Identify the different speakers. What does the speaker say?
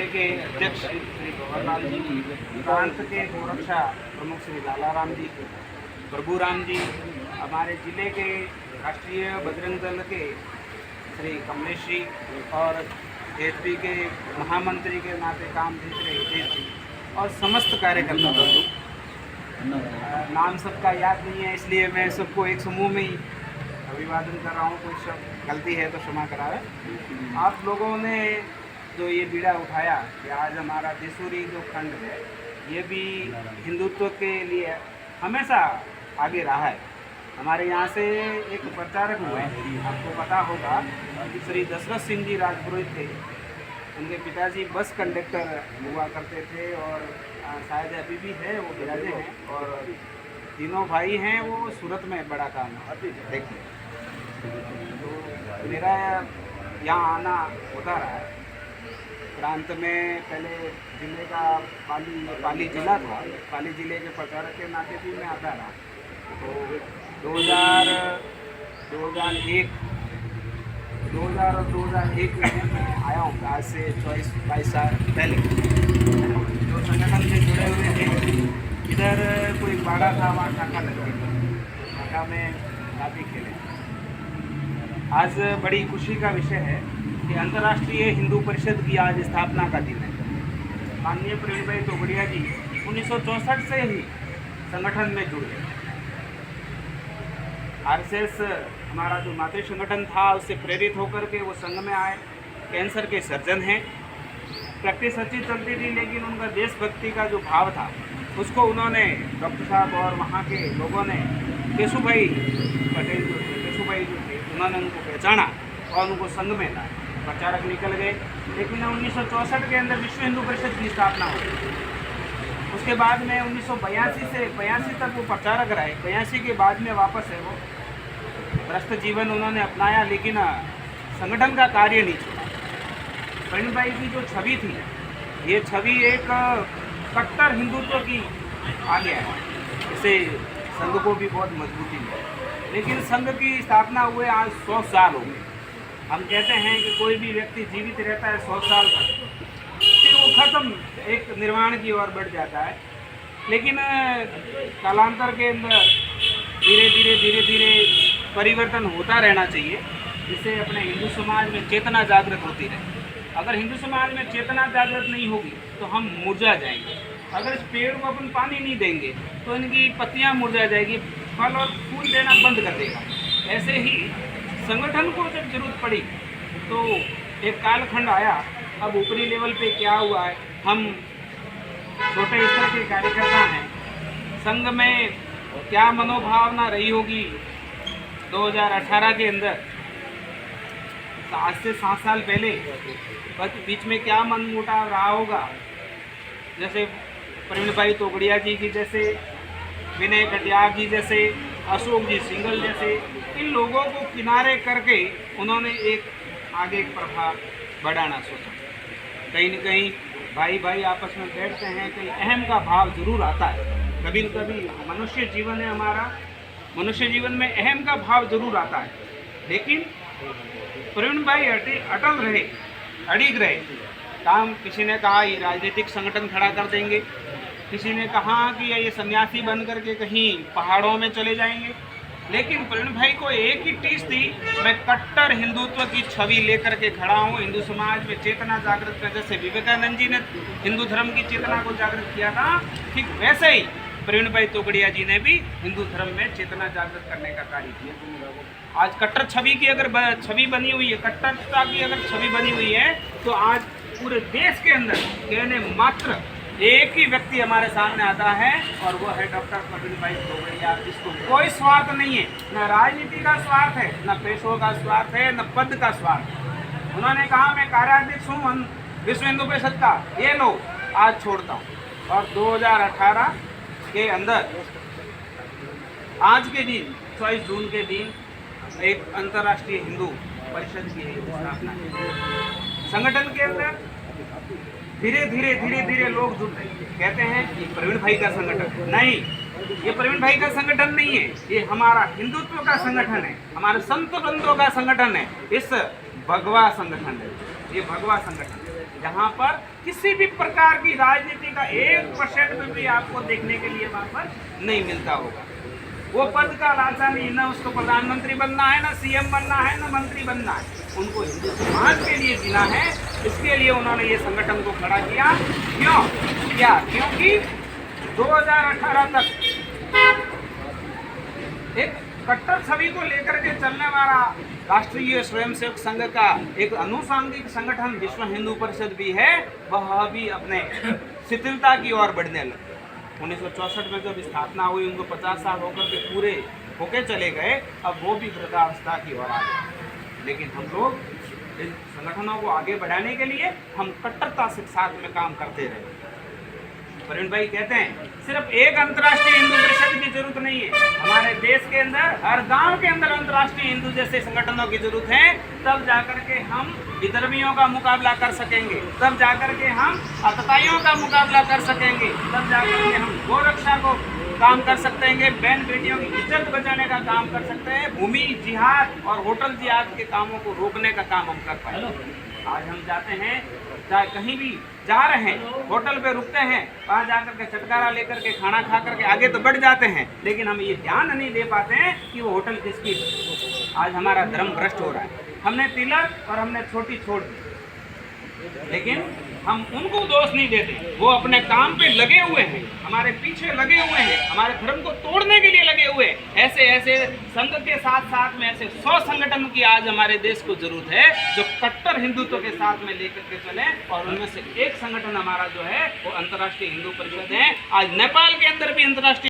Speaker 1: के अध्यक्ष श्री भंवरलाल जी, प्रांत के गोरक्षा प्रमुख श्री लालाराम जी, प्रभुराम जी, हमारे जिले के राष्ट्रीय बजरंग दल के श्री कमलेश जी और एचपी के महामंत्री के नाते काम देख रहे हितेश जी और समस्त कार्यकर्ता बंधु। नाम सबका याद नहीं है, इसलिए मैं सबको एक समूह में ही अभिवादन कर रहा हूँ। कोई सब गलती है तो क्षमा करा है। आप लोगों ने जो ये बीड़ा उठाया कि आज हमारा देसूरी जो खंड है ये भी हिंदुत्व के लिए हमेशा आगे रहा है। हमारे यहाँ से एक प्रचारक हुए, आपको पता होगा कि श्री दशरथ सिंह जी राजपुरोहित थे। उनके पिताजी बस कंडक्टर हुआ करते थे और शायद अभी भी है, वो विराजे हैं और तीनों भाई हैं वो सूरत में बड़ा काम देखते। तो मेरा यहाँ आना होता रहा है। प्रांत में पहले जिले का पाली जिला था, पाली जिले के प्रचारक के नाते भी मैं आता रहा। तो 2001 में आया हूँ, आज से 24-22 साल पहले। जो संगठन से जुड़े हुए थे, इधर कोई बाड़ा था, वहाँ शाखा लगती थी, शाखा में काफ़ी खेले। आज बड़ी खुशी का विषय है कि अंतर्राष्ट्रीय हिंदू परिषद की आज स्थापना का दिन है। माननीय प्रवीण भाई तोगड़िया जी 1964 से ही संगठन में जुड़े। आरएसएस हमारा जो मातृ संगठन था उससे प्रेरित होकर के वो संघ में आए। कैंसर के सर्जन हैं। प्रैक्टिस अच्छी चलती थी, लेकिन उनका देशभक्ति का जो भाव था उसको उन्होंने, डॉक्टर साहब और वहाँ के लोगों ने, केशुभाई पटेल जो थे, केशुभाई जो थे, उन्होंने उनको पहचाना और उनको संघ में लाया। प्रचारक निकल गए, लेकिन 1964 के अंदर विश्व हिंदू परिषद की स्थापना हो गई। उसके बाद में 1982 से 82 तक वो प्रचारक रहे। 82 के बाद में वापस है वो भ्रष्ट जीवन उन्होंने अपनाया, लेकिन संगठन का कार्य नहीं छोड़ा। प्रवीण भाई की जो छवि थी, ये छवि एक कट्टर हिंदुत्व की आ गया है। इससे संघ को भी बहुत मजबूती है। लेकिन संघ की स्थापना हुए आज 100 साल हो गए। हम कहते हैं कि कोई भी व्यक्ति जीवित रहता है 100 साल तक, फिर वो खत्म एक निर्वाण की ओर बढ़ जाता है। लेकिन कालांतर के अंदर धीरे धीरे परिवर्तन होता रहना चाहिए, जिससे अपने हिंदू समाज में चेतना जागृत होती रहे। अगर हिंदू समाज में चेतना जागृत नहीं होगी तो हम मुरझा जाएंगे। अगर इस पेड़ को अपन पानी नहीं देंगे तो इनकी पत्तियां मुरझा जाएगी, फल और फूल देना बंद कर देगा। ऐसे ही संगठन को जब जरूरत पड़ी तो एक कालखंड आया। अब ऊपरी लेवल पे क्या हुआ है, हम छोटे स्तर के कार्यकर्ता हैं। संघ में क्या मनोभावना रही होगी 2018 के अंदर, आज से 7 साल पहले, बीच में क्या मनमुटाव रहा होगा। जैसे प्रवीण भाई तोगड़िया जी की जैसे, विनय कटियार जी जैसे, अशोक जी सिंगल जैसे, इन लोगों को किनारे करके उन्होंने एक आगे प्रभाव बढ़ाना सोचा। कहीं न कहीं भाई भाई आपस में बैठते हैं, कहीं अहम का भाव जरूर आता है। कभी न कभी मनुष्य जीवन है हमारा, मनुष्य जीवन में अहम का भाव जरूर आता है। लेकिन प्रवीण भाई अटल रहे, अड़िग रहे। काम किसी ने कहा ये राजनीतिक संगठन खड़ा कर देंगे, किसी ने कहा कि ये सन्यासी बन करके कहीं पहाड़ों में चले जाएंगे। लेकिन प्रवीण भाई को एक ही टीस थी, मैं कट्टर हिंदुत्व की छवि लेकर के खड़ा हूँ। हिंदू समाज में चेतना जागृत कर, जैसे विवेकानंद जी ने हिंदू धर्म की चेतना को जागृत किया था, ठीक वैसे ही प्रवीण भाई तोगड़िया जी ने भी हिंदू धर्म में चेतना जागृत करने का कार्य किया। आज कट्टर छवि की अगर छवि बनी हुई है, कट्टरता की अगर छवि बनी हुई है, तो आज पूरे देश के अंदर कहने मात्र एक ही व्यक्ति हमारे सामने आता है और वो है डॉक्टर प्रवीण भाई तोगड़िया, जिसको कोई स्वार्थ नहीं है, न राजनीति का स्वार्थ है, न पैसों का स्वार्थ है, न पद का स्वार्थ है। उन्होंने कहा मैं कार्याध्यक्ष हूँ विश्व हिंदू परिषद का, ये लो आज छोड़ता हूँ। और 2018 के अंदर आज के दिन 24 जून के दिन एक अंतर्राष्ट्रीय हिंदू परिषद की स्थापना है। संगठन के अंदर धीरे धीरे लोग जुड़ रहे हैं। कहते हैं कि प्रवीण भाई का संगठन, नहीं, ये प्रवीण भाई का संगठन नहीं है, ये हमारा हिंदुत्व का संगठन है, हमारे संत बंधुओं का संगठन है। इस भगवा संगठन है, ये भगवा संगठन है। जहाँ पर किसी भी प्रकार की राजनीति का 1% भी आपको देखने के लिए वहाँ पर नहीं मिलता होगा। वो पद का लालसा नहीं, ना उसको प्रधानमंत्री बनना है, ना सीएम बनना है, ना मंत्री बनना है, उनको हिंदू समाज के लिए जीना है। इसके लिए उन्होंने ये संगठन को खड़ा किया। क्यों किया? क्योंकि 2018 तक एक कट्टर छवि को लेकर के चलने वाला राष्ट्रीय स्वयंसेवक संघ का एक अनुसांगिक संगठन विश्व हिंदू परिषद भी है, वह भी अपने शिथिलता की ओर बढ़ने लगे। 1964 में जब स्थापना हुई, उनको 50 साल होकर के पूरे होके चले गए, अब वो भी वृद्धावस्था की ओर आ गए। लेकिन हम लोग इन संगठनों को आगे बढ़ाने के लिए हम कट्टरता से साथ में काम करते रहे। प्रवीण भाई कहते हैं सिर्फ एक अंतर्राष्ट्रीय हिंदू परिषद की जरूरत नहीं है, हमारे देश के अंदर हर गांव के अंदर अंतर्राष्ट्रीय हिंदू जैसे संगठनों की जरूरत है। तब जाकर के हम विधर्मियों का मुकाबला कर सकेंगे, तब जाकर के हम अतताइयों का मुकाबला कर सकेंगे, तब जाकर के हम गोरक्षा को काम कर सकते हैं, बहन बेटियों की इज्जत बचाने का काम कर सकते हैं, भूमि जिहाद और होटल जिहाद के कामों को रोकने का काम हम कर पाए। आज हम जाते हैं, चाहे कहीं भी जा रहे हैं, होटल पे रुकते हैं, वहाँ जाकर के चटकारा लेकर के खाना खा करके आगे तो बढ़ जाते हैं, लेकिन हम ये ध्यान नहीं दे पाते हैं कि वो होटल किसकी है। आज हमारा धर्म भ्रष्ट हो रहा है, हमने तिलक और हमने छोटी छोड़ दी, लेकिन हम उनको दोष नहीं देते, वो अपने काम पे लगे हुए हैं, हमारे पीछे लगे हुए हैं, हमारे धर्म को तोड़ने के लिए लगे हुए हैं। ऐसे ऐसे संघ के साथ साथ में ऐसे 100 संगठन की आज हमारे देश को जरूरत है जो कट्टर हिंदुत्व के साथ में लेकर के चले, और उनमें से एक संगठन हमारा जो है वो अंतर्राष्ट्रीय हिंदू परिषद है। आज नेपाल के अंदर भी अंतर्राष्ट्रीय